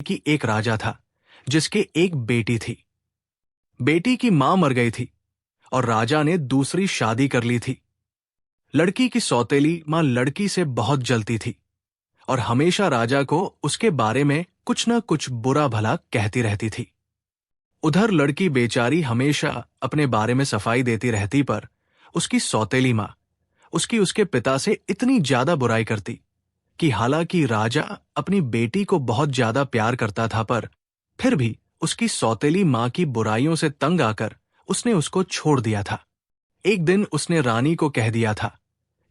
कि एक राजा था जिसके एक बेटी थी। बेटी की मां मर गई थी और राजा ने दूसरी शादी कर ली थी। लड़की की सौतेली मां लड़की से बहुत जलती थी और हमेशा राजा को उसके बारे में कुछ न कुछ बुरा भला कहती रहती थी। उधर लड़की बेचारी हमेशा अपने बारे में सफाई देती रहती, पर उसकी सौतेली मां उसके पिता से इतनी ज्यादा बुराई करती कि हालांकि राजा अपनी बेटी को बहुत ज्यादा प्यार करता था, पर फिर भी उसकी सौतेली मां की बुराइयों से तंग आकर उसने उसको छोड़ दिया था। एक दिन उसने रानी को कह दिया था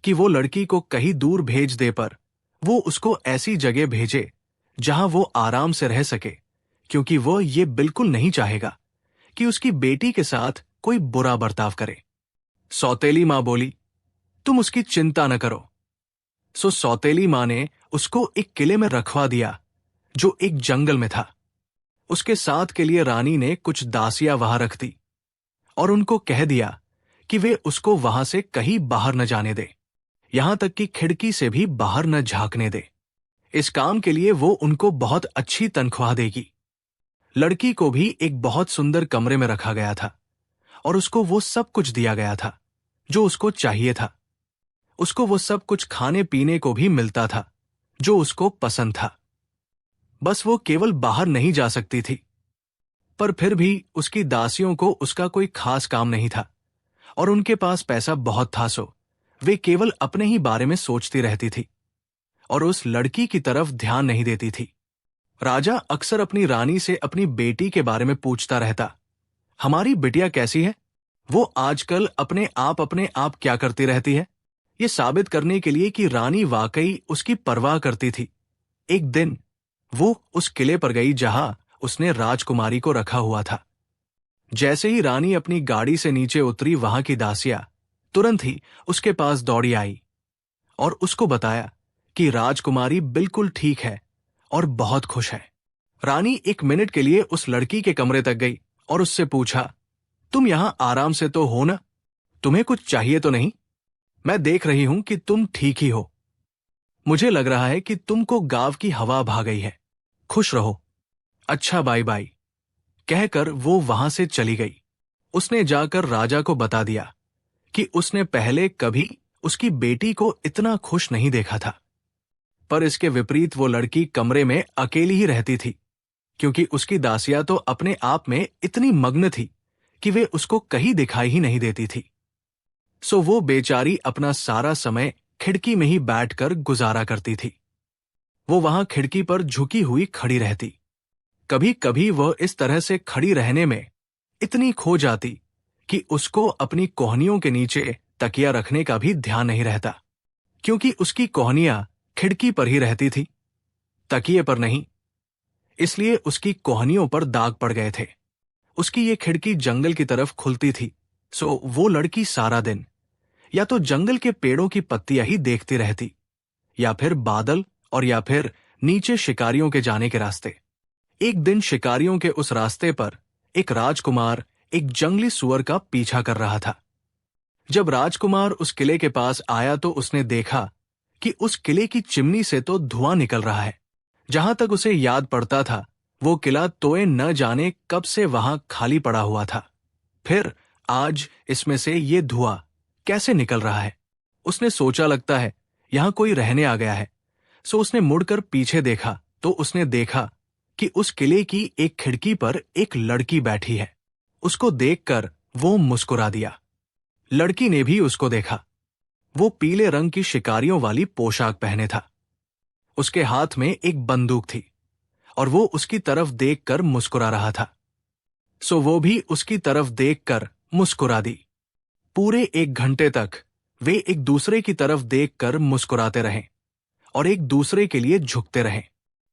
कि वो लड़की को कहीं दूर भेज दे, पर वो उसको ऐसी जगह भेजे जहां वो आराम से रह सके, क्योंकि वो ये बिल्कुल नहीं चाहेगा कि उसकी बेटी के साथ कोई बुरा बर्ताव करे। सौतेली मां बोली, तुम उसकी चिंता न करो। सो सौतेली मां ने उसको एक किले में रखवा दिया जो एक जंगल में था। उसके साथ के लिए रानी ने कुछ दासियां वहां रख दी और उनको कह दिया कि वे उसको वहां से कहीं बाहर न जाने दे, यहां तक कि खिड़की से भी बाहर न झांकने दे। इस काम के लिए वो उनको बहुत अच्छी तनख्वाह देगी। लड़की को भी एक बहुत सुंदर कमरे में रखा गया था और उसको वो सब कुछ दिया गया था जो उसको चाहिए था। उसको वो सब कुछ खाने पीने को भी मिलता था जो उसको पसंद था। बस वो केवल बाहर नहीं जा सकती थी। पर फिर भी उसकी दासियों को उसका कोई खास काम नहीं था और उनके पास पैसा बहुत था, सो वे केवल अपने ही बारे में सोचती रहती थी और उस लड़की की तरफ ध्यान नहीं देती थी। राजा अक्सर अपनी रानी से अपनी बेटी के बारे में पूछता रहता, हमारी बिटिया कैसी है? वो आजकल अपने आप क्या करती रहती है? ये साबित करने के लिए कि रानी वाकई उसकी परवाह करती थी। एक दिन वो उस किले पर गई जहां उसने राजकुमारी को रखा हुआ था। जैसे ही रानी अपनी गाड़ी से नीचे उतरी, वहां की दासियां तुरंत ही उसके पास दौड़ी आई और उसको बताया कि राजकुमारी बिल्कुल ठीक है और बहुत खुश है। रानी एक मिनट के लिए उस लड़की के कमरे तक गई और उससे पूछा, तुम यहां आराम से तो हो ना? तुम्हें कुछ चाहिए तो नहीं? मैं देख रही हूं कि तुम ठीक ही हो। मुझे लग रहा है कि तुमको गांव की हवा भा गई है। खुश रहो। अच्छा, बाय बाय। कहकर वो वहां से चली गई। उसने जाकर राजा को बता दिया कि उसने पहले कभी उसकी बेटी को इतना खुश नहीं देखा था। पर इसके विपरीत वो लड़की कमरे में अकेली ही रहती थी, क्योंकि उसकी दासियां तो अपने आप में इतनी मग्न थी कि वे उसको कहीं दिखाई ही नहीं देती थी। सो वो बेचारी अपना सारा समय खिड़की में ही बैठकर गुजारा करती थी। वो वहां खिड़की पर झुकी हुई खड़ी रहती। कभी कभी वह इस तरह से खड़ी रहने में इतनी खो जाती कि उसको अपनी कोहनियों के नीचे तकिया रखने का भी ध्यान नहीं रहता, क्योंकि उसकी कोहनियां खिड़की पर ही रहती थी, तकिए पर नहीं। इसलिए उसकी कोहनियों पर दाग पड़ गए थे। उसकी ये खिड़की जंगल की तरफ खुलती थी, सो वो लड़की सारा दिन या तो जंगल के पेड़ों की पत्तियां ही देखती रहती, या फिर बादल, और या फिर नीचे शिकारियों के जाने के रास्ते। एक दिन शिकारियों के उस रास्ते पर एक राजकुमार एक जंगली सुअर का पीछा कर रहा था। जब राजकुमार उस किले के पास आया तो उसने देखा कि उस किले की चिमनी से तो धुआं निकल रहा है। जहां तक उसे याद पड़ता था, वो किला तोए न जाने कब से वहां खाली पड़ा हुआ था। फिर आज इसमें से ये धुआं कैसे निकल रहा है? उसने सोचा, लगता है यहां कोई रहने आ गया है। सो उसने मुड़कर पीछे देखा तो उसने देखा कि उस किले की एक खिड़की पर एक लड़की बैठी है। उसको देखकर वो मुस्कुरा दिया। लड़की ने भी उसको देखा। वो पीले रंग की शिकारियों वाली पोशाक पहने था। उसके हाथ में एक बंदूक थी और वो उसकी तरफ देखकर मुस्कुरा रहा था। सो वो भी उसकी तरफ देखकर मुस्कुरा दी। पूरे 1 घंटे तक वे एक दूसरे की तरफ देखकर मुस्कुराते रहे और एक दूसरे के लिए झुकते रहे।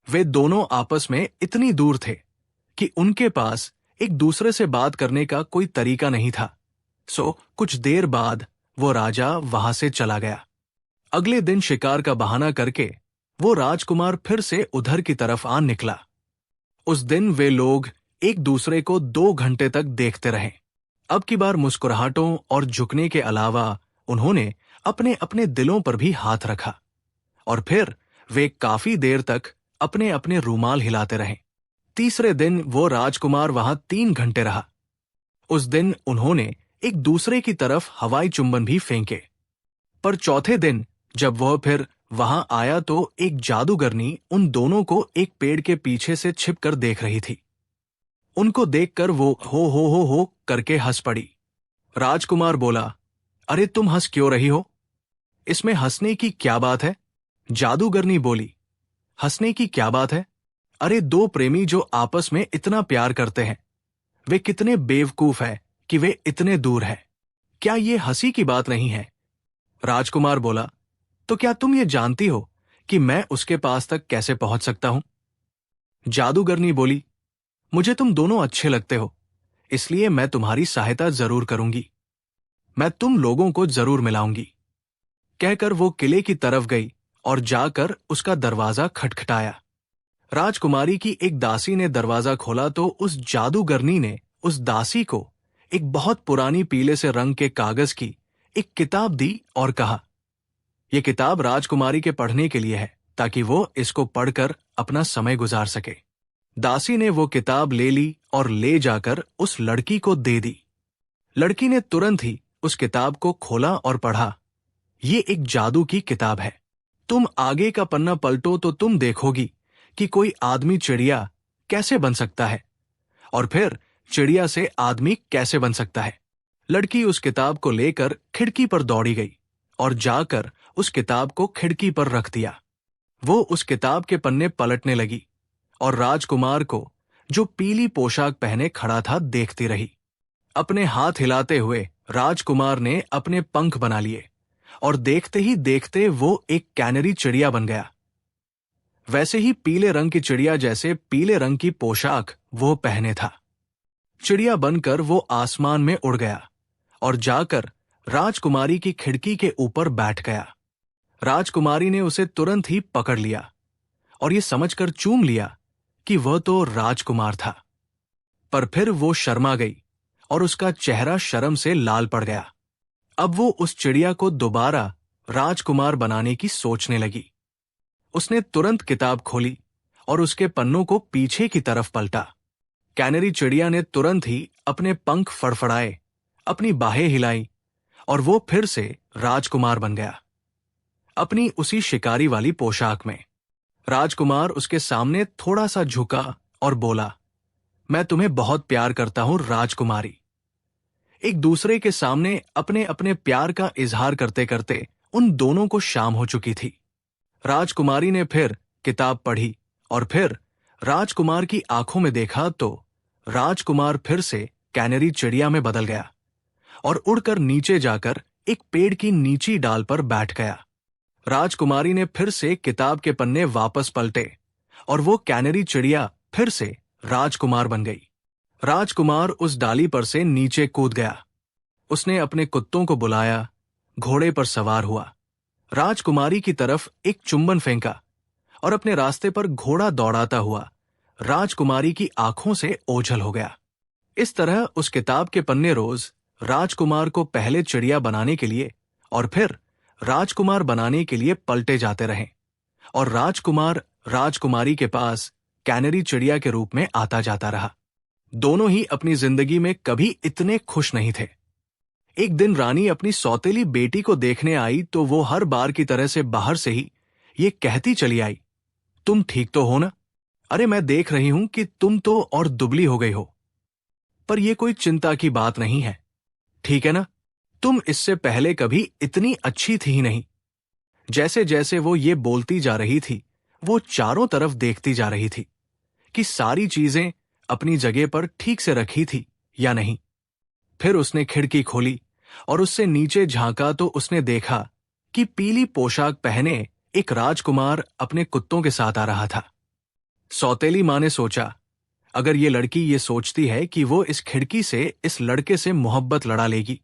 वे दोनों आपस में इतनी दूर थे कि उनके पास एक दूसरे से बात करने का कोई तरीका नहीं था। सो कुछ देर बाद वो राजा वहां से चला गया। अगले दिन शिकार का बहाना करके वो राजकुमार फिर से उधर की तरफ आ निकला। उस दिन वे लोग एक दूसरे को 2 घंटे तक देखते रहे। अब की बार मुस्कुराहटों और झुकने के अलावा उन्होंने अपने अपने दिलों पर भी हाथ रखा और फिर वे काफी देर तक अपने अपने रूमाल हिलाते रहे। तीसरे दिन वो राजकुमार वहां 3 घंटे रहा। उस दिन उन्होंने एक दूसरे की तरफ हवाई चुंबन भी फेंके। पर चौथे दिन जब वह फिर वहां आया तो एक जादूगरनी उन दोनों को एक पेड़ के पीछे से छिपकर देख रही थी। उनको देखकर वो हो करके हंस पड़ी। राजकुमार बोला, अरे तुम हंस क्यों रही हो? इसमें हंसने की क्या बात है? जादूगरनी बोली, हंसने की क्या बात है? अरे दो प्रेमी जो आपस में इतना प्यार करते हैं, वे कितने बेवकूफ हैं कि वे इतने दूर हैं। क्या ये हंसी की बात नहीं है? राजकुमार बोला, तो क्या तुम ये जानती हो कि मैं उसके पास तक कैसे पहुंच सकता हूं? जादूगरनी बोली, मुझे तुम दोनों अच्छे लगते हो, इसलिए मैं तुम्हारी सहायता जरूर करूंगी। मैं तुम लोगों को जरूर मिलाऊंगी। कहकर वो किले की तरफ गई और जाकर उसका दरवाजा खटखटाया। राजकुमारी की एक दासी ने दरवाजा खोला तो उस जादूगरनी ने उस दासी को एक बहुत पुरानी पीले से रंग के कागज की एक किताब दी और कहा, यह किताब राजकुमारी के पढ़ने के लिए है ताकि वो इसको पढ़कर अपना समय गुजार सके। दासी ने वो किताब ले ली और ले जाकर उस लड़की को दे दी। लड़की ने तुरंत ही उस किताब को खोला और पढ़ा। ये एक जादू की किताब है। तुम आगे का पन्ना पलटो तो तुम देखोगी कि कोई आदमी चिड़िया कैसे बन सकता है और फिर चिड़िया से आदमी कैसे बन सकता है। लड़की उस किताब को लेकर खिड़की पर दौड़ी गई और जाकर उस किताब को खिड़की पर रख दिया। वो उस किताब के पन्ने पलटने लगी और राजकुमार को, जो पीली पोशाक पहने खड़ा था, देखती रही। अपने हाथ हिलाते हुए राजकुमार ने अपने पंख बना लिए और देखते ही देखते वो एक कैनरी चिड़िया बन गया। वैसे ही पीले रंग की चिड़िया जैसे पीले रंग की पोशाक वो पहने था। चिड़िया बनकर वो आसमान में उड़ गया और जाकर राजकुमारी की खिड़की के ऊपर बैठ गया। राजकुमारी ने उसे तुरंत ही पकड़ लिया और ये समझकर चूम लिया कि वह तो राजकुमार था। पर फिर वो शर्मा गई और उसका चेहरा शर्म से लाल पड़ गया। अब वो उस चिड़िया को दोबारा राजकुमार बनाने की सोचने लगी। उसने तुरंत किताब खोली और उसके पन्नों को पीछे की तरफ पलटा। कैनरी चिड़िया ने तुरंत ही अपने पंख फड़फड़ाए, अपनी बाहें हिलाई और वो फिर से राजकुमार बन गया, अपनी उसी शिकारी वाली पोशाक में। राजकुमार उसके सामने थोड़ा सा झुका और बोला, मैं तुम्हें बहुत प्यार करता हूं राजकुमारी। एक दूसरे के सामने अपने अपने प्यार का इजहार करते करते उन दोनों को शाम हो चुकी थी। राजकुमारी ने फिर किताब पढ़ी और फिर राजकुमार की आंखों में देखा तो राजकुमार फिर से कैनरी चिड़िया में बदल गया और उड़कर नीचे जाकर एक पेड़ की नीची डाल पर बैठ गया। राजकुमारी ने फिर से किताब के पन्ने वापस पलटे और वो कैनरी चिड़िया फिर से राजकुमार बन गई। राजकुमार उस डाली पर से नीचे कूद गया। उसने अपने कुत्तों को बुलाया, घोड़े पर सवार हुआ, राजकुमारी की तरफ एक चुंबन फेंका और अपने रास्ते पर घोड़ा दौड़ाता हुआ राजकुमारी की आंखों से ओझल हो गया। इस तरह उस किताब के पन्ने रोज राजकुमार को पहले चिड़िया बनाने के लिए और फिर राजकुमार बनाने के लिए पलटे जाते रहे और राजकुमार राजकुमारी के पास कैनरी चिड़िया के रूप में आता जाता रहा। दोनों ही अपनी जिंदगी में कभी इतने खुश नहीं थे। एक दिन रानी अपनी सौतेली बेटी को देखने आई तो वो हर बार की तरह से बाहर से ही ये कहती चली आई, तुम ठीक तो हो ना? अरे मैं देख रही हूं कि तुम तो और दुबली हो गई हो, पर यह कोई चिंता की बात नहीं है, ठीक है ना? तुम इससे पहले कभी इतनी अच्छी थी ही नहीं। जैसे जैसे वो ये बोलती जा रही थी, वो चारों तरफ देखती जा रही थी कि सारी चीजें अपनी जगह पर ठीक से रखी थी या नहीं। फिर उसने खिड़की खोली और उससे नीचे झांका तो उसने देखा कि पीली पोशाक पहने एक राजकुमार अपने कुत्तों के साथ आ रहा था। सौतेली मां ने सोचा, अगर ये लड़की ये सोचती है कि वो इस खिड़की से इस लड़के से मोहब्बत लड़ा लेगी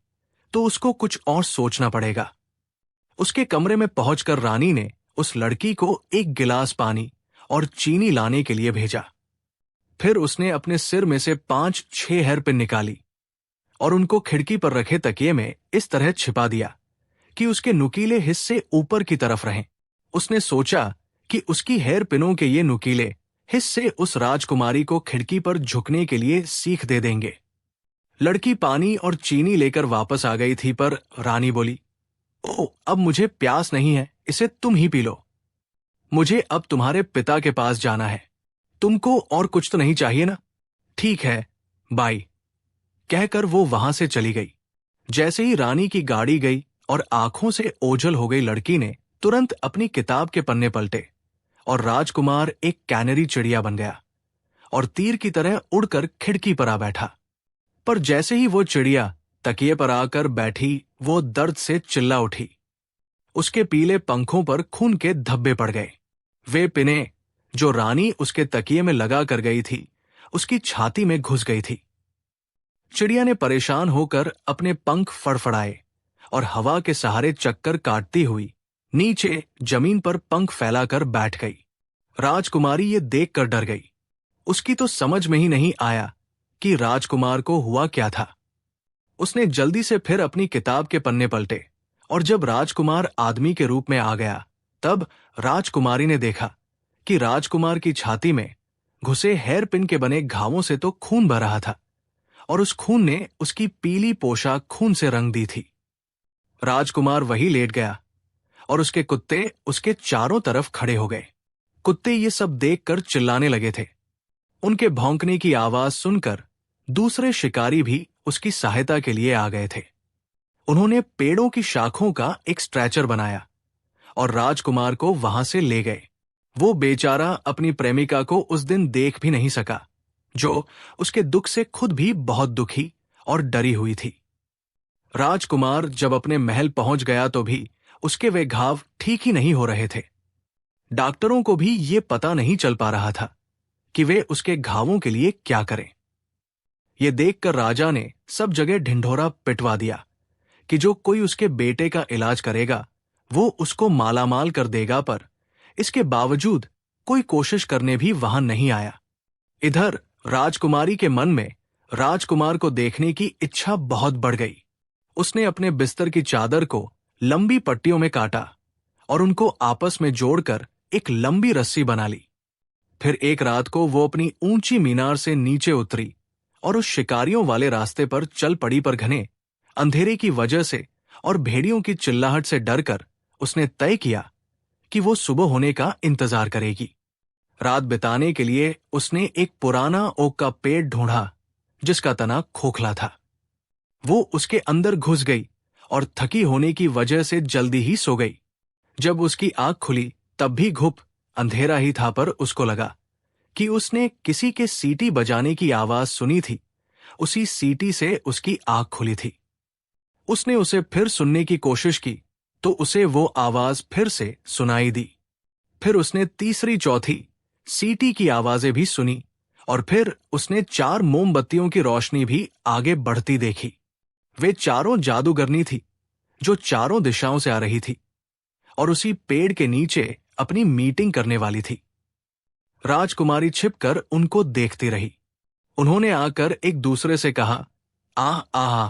तो उसको कुछ और सोचना पड़ेगा। उसके कमरे में पहुंचकर रानी ने उस लड़की को एक गिलास पानी और चीनी लाने के लिए भेजा। फिर उसने अपने सिर में से 5-6 हेयरपिन निकाली और उनको खिड़की पर रखे तकिए में इस तरह छिपा दिया कि उसके नुकीले हिस्से ऊपर की तरफ रहें। उसने सोचा कि उसकी हेयरपिनों के ये नुकीले हिस्से उस राजकुमारी को खिड़की पर झुकने के लिए सीख दे देंगे। लड़की पानी और चीनी लेकर वापस आ गई थी, पर रानी बोली, ओह, अब मुझे प्यास नहीं है, इसे तुम ही पी लो। मुझे अब तुम्हारे पिता के पास जाना है। तुमको और कुछ तो नहीं चाहिए ना? ठीक है, बाय, कहकर वो वहां से चली गई। जैसे ही रानी की गाड़ी गई और आंखों से ओझल हो गई लड़की ने तुरंत अपनी किताब के पन्ने पलटे और राजकुमार एक कैनरी चिड़िया बन गया और तीर की तरह उड़कर खिड़की पर आ बैठा। पर जैसे ही वो चिड़िया तकिए पर आकर बैठी, वो दर्द से चिल्ला उठी। उसके पीले पंखों पर खून के धब्बे पड़ गए। वे पिने जो रानी उसके तकिए में लगा कर गई थी, उसकी छाती में घुस गई थी। चिड़िया ने परेशान होकर अपने पंख फड़फड़ाए और हवा के सहारे चक्कर काटती हुई नीचे जमीन पर पंख फैलाकर बैठ गई। राजकुमारी ये देखकर डर गई। उसकी तो समझ में ही नहीं आया कि राजकुमार को हुआ क्या था। उसने जल्दी से फिर अपनी किताब के पन्ने पलटे और जब राजकुमार आदमी के रूप में आ गया, तब राजकुमारी ने देखा कि राजकुमार की छाती में घुसे हेयर पिन के बने घावों से तो खून बह रहा था और उस खून ने उसकी पीली पोशाक खून से रंग दी थी। राजकुमार वहीं लेट गया और उसके कुत्ते उसके चारों तरफ खड़े हो गए। कुत्ते ये सब देखकर चिल्लाने लगे थे। उनके भौंकने की आवाज सुनकर दूसरे शिकारी भी उसकी सहायता के लिए आ गए थे। उन्होंने पेड़ों की शाखों का एक स्ट्रेचर बनाया और राजकुमार को वहां से ले गए। वो बेचारा अपनी प्रेमिका को उस दिन देख भी नहीं सका, जो उसके दुख से खुद भी बहुत दुखी और डरी हुई थी। राजकुमार जब अपने महल पहुंच गया तो भी उसके वे घाव ठीक ही नहीं हो रहे थे। डॉक्टरों को भी ये पता नहीं चल पा रहा था कि वे उसके घावों के लिए क्या करें। ये देखकर राजा ने सब जगह ढिंढोरा पिटवा दिया कि जो कोई उसके बेटे का इलाज करेगा वो उसको मालामाल कर देगा, पर इसके बावजूद कोई कोशिश करने भी वहां नहीं आया। इधर राजकुमारी के मन में राजकुमार को देखने की इच्छा बहुत बढ़ गई। उसने अपने बिस्तर की चादर को लंबी पट्टियों में काटा और उनको आपस में जोड़कर एक लंबी रस्सी बना ली। फिर एक रात को वो अपनी ऊंची मीनार से नीचे उतरी और उस शिकारियों वाले रास्ते पर चल पड़ी, पर घने अंधेरे की वजह से और भेड़ियों की चिल्लाहट से डरकर उसने तय किया कि वो सुबह होने का इंतजार करेगी। रात बिताने के लिए उसने एक पुराना ओक का पेड़ ढूंढा जिसका तना खोखला था। वो उसके अंदर घुस गई और थकी होने की वजह से जल्दी ही सो गई। जब उसकी आंख खुली तब भी घुप अंधेरा ही था, पर उसको लगा कि उसने किसी के सीटी बजाने की आवाज सुनी थी। उसी सीटी से उसकी आंख खुली थी। उसने उसे फिर सुनने की कोशिश की तो उसे वो आवाज फिर से सुनाई दी। फिर उसने तीसरी चौथी सीटी की आवाजें भी सुनी और फिर उसने 4 मोमबत्तियों की रोशनी भी आगे बढ़ती देखी। वे चारों जादूगरनी थी जो चारों दिशाओं से आ रही थी और उसी पेड़ के नीचे अपनी मीटिंग करने वाली थी। राजकुमारी छिपकर उनको देखती रही। उन्होंने आकर एक दूसरे से कहा, आह आह।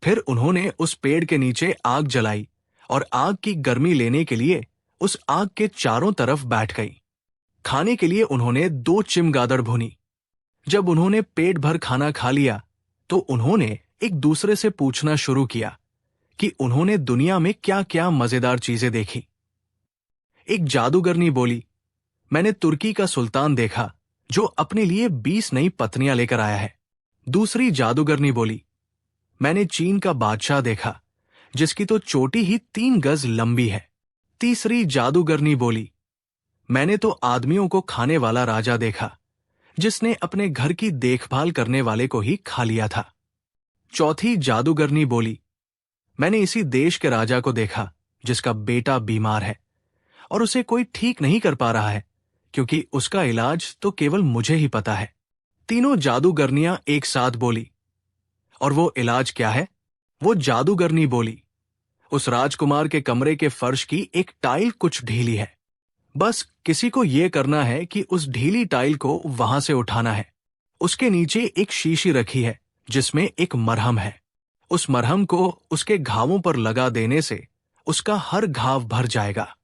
फिर उन्होंने उस पेड़ के नीचे आग जलाई और आग की गर्मी लेने के लिए उस आग के चारों तरफ बैठ गई। खाने के लिए उन्होंने 2 चिमगादड़ भुनी। जब उन्होंने पेट भर खाना खा लिया तो उन्होंने एक दूसरे से पूछना शुरू किया कि उन्होंने दुनिया में क्या क्या मजेदार चीजें देखी। एक जादूगरनी बोली, मैंने तुर्की का सुल्तान देखा जो अपने लिए 20 नई पत्नियां लेकर आया है। दूसरी जादूगरनी बोली, मैंने चीन का बादशाह देखा जिसकी तो चोटी ही 3 गज लंबी है। तीसरी जादूगरनी बोली, मैंने तो आदमियों को खाने वाला राजा देखा जिसने अपने घर की देखभाल करने वाले को ही खा लिया था। चौथी जादूगरनी बोली, मैंने इसी देश के राजा को देखा जिसका बेटा बीमार है और उसे कोई ठीक नहीं कर पा रहा है क्योंकि उसका इलाज तो केवल मुझे ही पता है। तीनों जादूगरनियां एक साथ बोली, और वो इलाज क्या है? वो जादूगरनी बोली, उस राजकुमार के कमरे के फर्श की एक टाइल कुछ ढीली है। बस किसी को यह करना है कि उस ढीली टाइल को वहां से उठाना है। उसके नीचे एक शीशी रखी है जिसमें एक मरहम है। उस मरहम को उसके घावों पर लगा देने से उसका हर घाव भर जाएगा।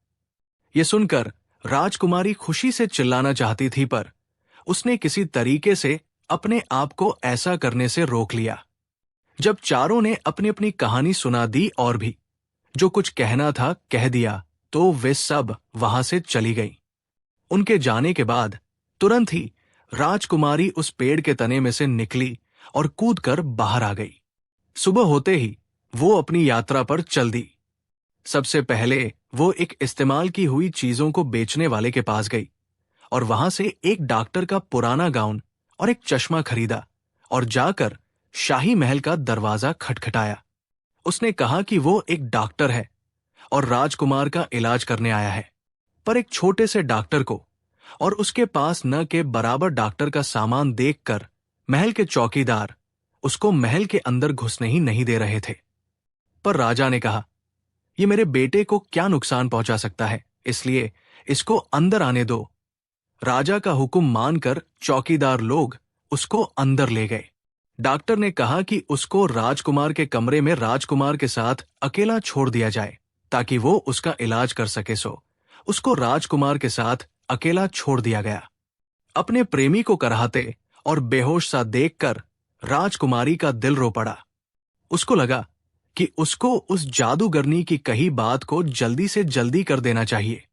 ये सुनकर राजकुमारी खुशी से चिल्लाना चाहती थी, पर उसने किसी तरीके से अपने आप को ऐसा करने से रोक लिया। जब चारों ने अपनी अपनी कहानी सुना दी और भी जो कुछ कहना था कह दिया, तो वे सब वहां से चली गईं। उनके जाने के बाद तुरंत ही राजकुमारी उस पेड़ के तने में से निकली और कूदकर बाहर आ गई। सुबह होते ही वो अपनी यात्रा पर चल दी। सबसे पहले वो एक इस्तेमाल की हुई चीजों को बेचने वाले के पास गई और वहां से एक डॉक्टर का पुराना गाउन और एक चश्मा खरीदा और जाकर शाही महल का दरवाजा खटखटाया। उसने कहा कि वो एक डॉक्टर है और राजकुमार का इलाज करने आया है, पर एक छोटे से डॉक्टर को और उसके पास न के बराबर डॉक्टर का सामान देखकर महल के चौकीदार उसको महल के अंदर घुसने ही नहीं दे रहे थे। पर राजा ने कहा, ये मेरे बेटे को क्या नुकसान पहुंचा सकता है, इसलिए इसको अंदर आने दो। राजा का हुक्म मानकर चौकीदार लोग उसको अंदर ले गए। डॉक्टर ने कहा कि उसको राजकुमार के कमरे में राजकुमार के साथ अकेला छोड़ दिया जाए ताकि वो उसका इलाज कर सके। सो उसको राजकुमार के साथ अकेला छोड़ दिया गया। अपने प्रेमी को कराहते और बेहोश सा देखकर राजकुमारी का दिल रो पड़ा। उसको लगा कि उसको उस जादूगरनी की कही बात को जल्दी से जल्दी कर देना चाहिए।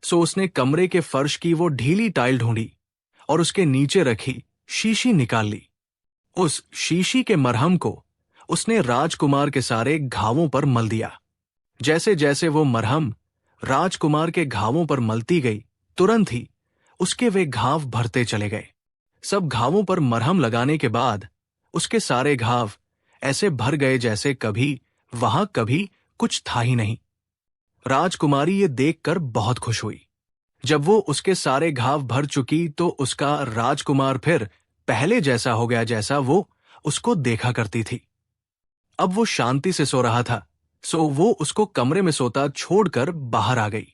सो उसने कमरे के फर्श की वो ढीली टाइल ढूंढी और उसके नीचे रखी शीशी निकाल ली। उस शीशी के मरहम को उसने राजकुमार के सारे घावों पर मल दिया। जैसे जैसे वो मरहम राजकुमार के घावों पर मलती गई, तुरंत ही उसके वे घाव भरते चले गए। सब घावों पर मरहम लगाने के बाद उसके सारे घाव ऐसे भर गए जैसे कभी वहां कभी कुछ था ही नहीं। राजकुमारी ये देखकर बहुत खुश हुई। जब वो उसके सारे घाव भर चुकी तो उसका राजकुमार फिर पहले जैसा हो गया जैसा वो उसको देखा करती थी। अब वो शांति से सो रहा था, सो वो उसको कमरे में सोता छोड़कर बाहर आ गई।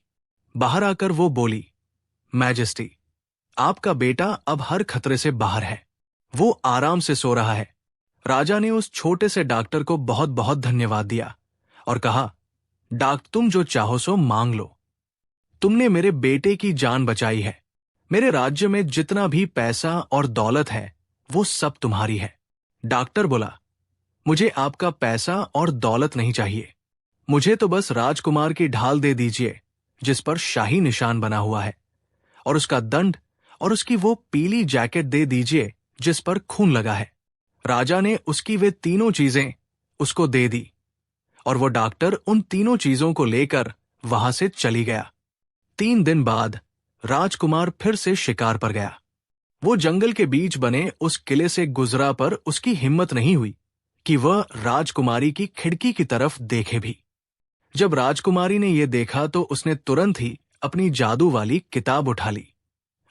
बाहर आकर वो बोली, मैजेस्टी, आपका बेटा अब हर खतरे से बाहर है। वो आराम से सो रहा है। राजा ने उस छोटे से डॉक्टर को बहुत बहुत धन्यवाद दिया और कहा, डॉक्टर, तुम जो चाहो सो मांग लो। तुमने मेरे बेटे की जान बचाई है। मेरे राज्य में जितना भी पैसा और दौलत है वो सब तुम्हारी है। डॉक्टर बोला, मुझे आपका पैसा और दौलत नहीं चाहिए। मुझे तो बस राजकुमार की ढाल दे दीजिए जिस पर शाही निशान बना हुआ है, और उसका दंड और उसकी वो पीली जैकेट दे दीजिए जिस पर खून लगा है। राजा ने उसकी वे तीनों चीजें उसको दे दी और वो डॉक्टर उन तीनों चीजों को लेकर वहां से चली गया। 3 दिन बाद राजकुमार फिर से शिकार पर गया। वो जंगल के बीच बने उस किले से गुजरा, पर उसकी हिम्मत नहीं हुई कि वह राजकुमारी की खिड़की की तरफ देखे भी। जब राजकुमारी ने यह देखा तो उसने तुरंत ही अपनी जादू वाली किताब उठा ली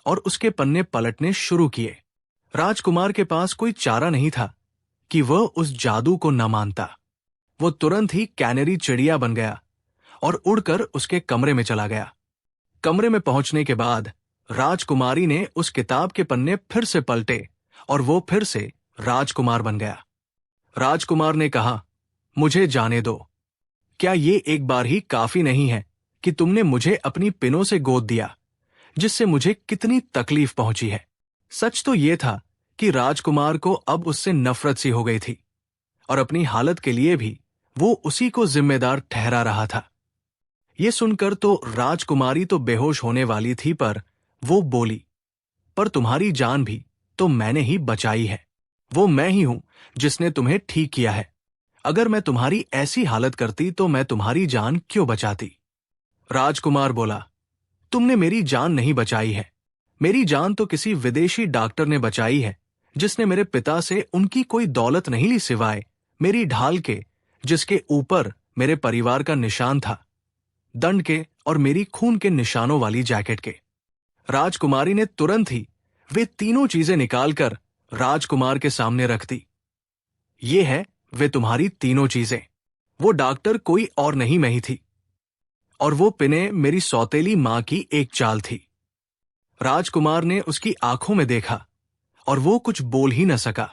और उसके पन्ने पलटने शुरू किए। राजकुमार के पास कोई चारा नहीं था कि वह उस जादू को न मानता। वो तुरंत ही कैनरी चिड़िया बन गया और उड़कर उसके कमरे में चला गया। कमरे में पहुंचने के बाद राजकुमारी ने उस किताब के पन्ने फिर से पलटे और वो फिर से राजकुमार बन गया। राजकुमार ने कहा, मुझे जाने दो। क्या ये एक बार ही काफी नहीं है कि तुमने मुझे अपनी पिनों से गोद दिया, जिससे मुझे कितनी तकलीफ पहुंची है। सच तो ये था कि राजकुमार को अब उससे नफरत सी हो गई थी और अपनी हालत के लिए भी वो उसी को जिम्मेदार ठहरा रहा था। ये सुनकर तो राजकुमारी तो बेहोश होने वाली थी, पर वो बोली, पर तुम्हारी जान भी तो मैंने ही बचाई है। वो मैं ही हूं जिसने तुम्हें ठीक किया है। अगर मैं तुम्हारी ऐसी हालत करती तो मैं तुम्हारी जान क्यों बचाती। राजकुमार बोला, तुमने मेरी जान नहीं बचाई है। मेरी जान तो किसी विदेशी डॉक्टर ने बचाई है, जिसने मेरे पिता से उनकी कोई दौलत नहीं ली सिवाय मेरी ढाल के, जिसके ऊपर मेरे परिवार का निशान था, दंड के और मेरी खून के निशानों वाली जैकेट के। राजकुमारी ने तुरंत ही वे तीनों चीजें निकालकर राजकुमार के सामने रख दी। ये है वे तुम्हारी तीनों चीजें। वो डॉक्टर कोई और नहीं मैं ही थी, और वो पिने मेरी सौतेली मां की एक चाल थी। राजकुमार ने उसकी आंखों में देखा और वो कुछ बोल ही न सका।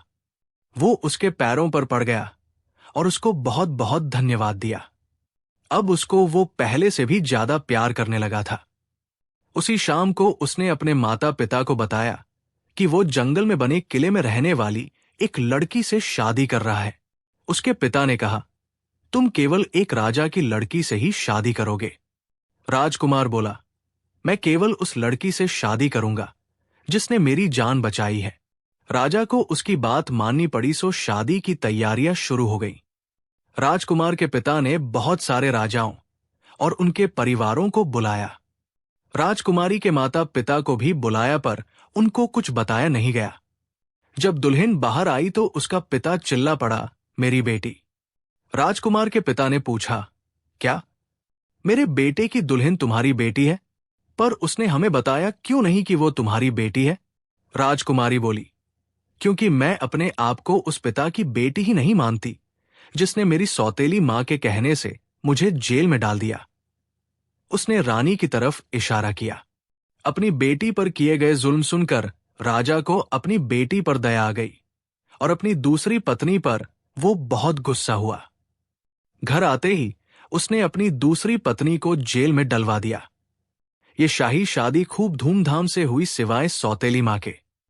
वो उसके पैरों पर पड़ गया और उसको बहुत बहुत धन्यवाद दिया। अब उसको वो पहले से भी ज्यादा प्यार करने लगा था। उसी शाम को उसने अपने माता पिता को बताया कि वो जंगल में बने किले में रहने वाली एक लड़की से शादी कर रहा है। उसके पिता ने कहा, तुम केवल एक राजा की लड़की से ही शादी करोगे। राजकुमार बोला, मैं केवल उस लड़की से शादी करूंगा जिसने मेरी जान बचाई है। राजा को उसकी बात माननी पड़ी, सो शादी की तैयारियां शुरू हो गई। राजकुमार के पिता ने बहुत सारे राजाओं और उनके परिवारों को बुलाया। राजकुमारी के माता पिता को भी बुलाया, पर उनको कुछ बताया नहीं गया। जब दुल्हन बाहर आई तो उसका पिता चिल्ला पड़ा, मेरी बेटी। राजकुमार के पिता ने पूछा, क्या मेरे बेटे की दुल्हन तुम्हारी बेटी है? पर उसने हमें बताया क्यों नहीं कि वो तुम्हारी बेटी है? राजकुमारी बोली, क्योंकि मैं अपने आप को उस पिता की बेटी ही नहीं मानती जिसने मेरी सौतेली मां के कहने से मुझे जेल में डाल दिया। उसने रानी की तरफ इशारा किया। अपनी बेटी पर किए गए जुल्म सुनकर राजा को अपनी बेटी पर दया आ गई और अपनी दूसरी पत्नी पर वो बहुत गुस्सा हुआ। घर आते ही उसने अपनी दूसरी पत्नी को जेल में डलवा दिया। ये शाही शादी खूब धूमधाम से हुई, सिवाय सौतेली मां के।